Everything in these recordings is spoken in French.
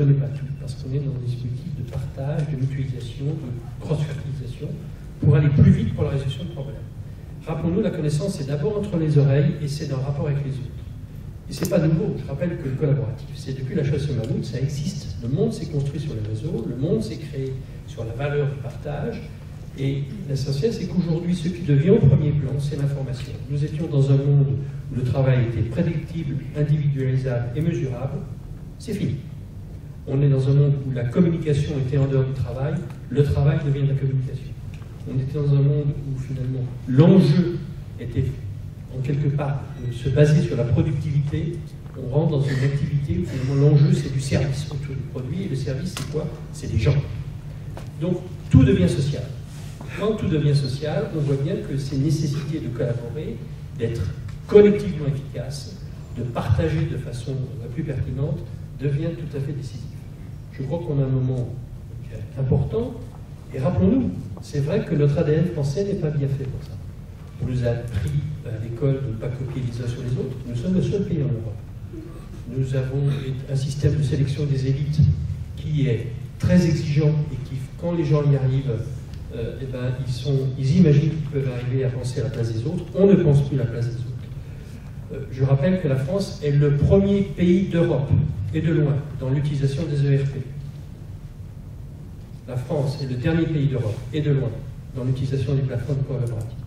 ne connaît pas tout, parce qu'on est dans des dispositifs de partage, de mutualisation, de cross-fertilisation, pour aller plus vite pour la résolution de problèmes. Rappelons-nous, la connaissance, c'est d'abord entre les oreilles et c'est dans le rapport avec les autres. Et c'est pas nouveau, je rappelle que le collaboratif, c'est depuis la chasse au mammouth, ça existe. Le monde s'est construit sur les réseaux, le monde s'est créé sur la valeur du partage, et l'essentiel, c'est qu'aujourd'hui, ce qui devient au premier plan, c'est l'information. Nous étions dans un monde où le travail était prédictible, individualisable et mesurable, c'est fini. On est dans un monde où la communication était en dehors du travail, le travail devient de la communication. On était dans un monde où finalement l'enjeu était en quelque part de se baser sur la productivité. On rentre dans une activité où finalement l'enjeu c'est du service autour du produit, et le service c'est quoi? C'est des gens. Donc tout devient social. Quand tout devient social, on voit bien que ces nécessités de collaborer, d'être collectivement efficace, de partager de façon la plus pertinente, deviennent tout à fait décisives. Je crois qu'on a un moment important, et rappelons-nous, c'est vrai que notre ADN français n'est pas bien fait pour ça. On nous a appris à l'école de ne pas copier les uns sur les autres. Nous sommes le seul pays en Europe. Nous avons un système de sélection des élites qui est très exigeant et qui, quand les gens y arrivent, ils imaginent qu'ils peuvent arriver à penser à la place des autres. On ne pense plus à la place des autres. Je rappelle que la France est le premier pays d'Europe, et de loin, dans l'utilisation des ERP. La France est le dernier pays d'Europe, et de loin, dans l'utilisation des plateformes collaboratives.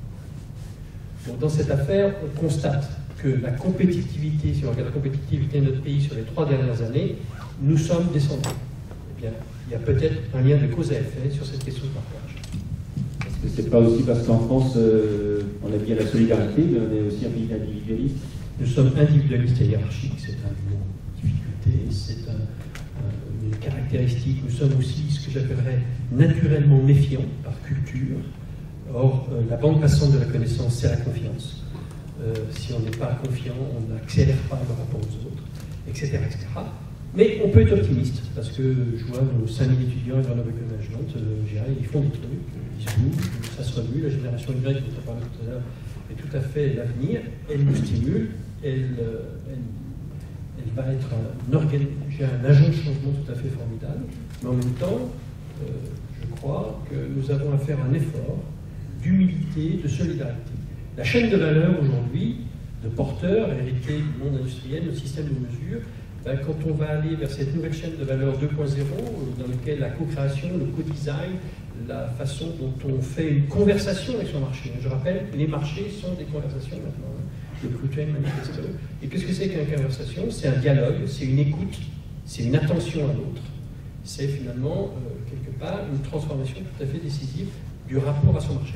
Donc, dans cette affaire, on constate que la compétitivité, si on regarde la compétitivité de notre pays sur les 3 dernières années, nous sommes descendus. Eh bien, il y a peut-être un lien de cause à effet sur cette question de partage. Est-ce que c'est pas aussi parce qu'en France, on a bien la solidarité, mais on est aussi un pays individualiste? Nous sommes individualistes et hiérarchiques, c'est un mot de difficulté, c'est une caractéristique. Nous sommes aussi ce que j'appellerais naturellement méfiants par culture. Or, la bande passante de la connaissance, c'est la confiance. Si on n'est pas confiant, on n'accélère pas le rapport aux autres, etc., etc. Mais on peut être optimiste, parce que je vois nos 5000 étudiants dans le management, ils font des trucs, ils se bougent, ça se remue. La génération Y, dont on parlait tout à l'heure, est tout à fait l'avenir. Elle nous stimule, elle va être un agent de changement tout à fait formidable. Mais en même temps, je crois que nous avons à faire un effort d'humilité, de solidarité. La chaîne de valeur aujourd'hui, de porteurs, héritée du monde industriel, notre système de mesure, quand on va aller vers cette nouvelle chaîne de valeur 2.0, dans laquelle la co-création, le co-design, la façon dont on fait une conversation avec son marché. Je rappelle, les marchés sont des conversations maintenant. Le Clutain Manifesto. Et qu'est-ce que c'est qu'une conversation? C'est un dialogue, c'est une écoute, c'est une attention à l'autre. C'est finalement, quelque part, une transformation tout à fait décisive du rapport à son marché.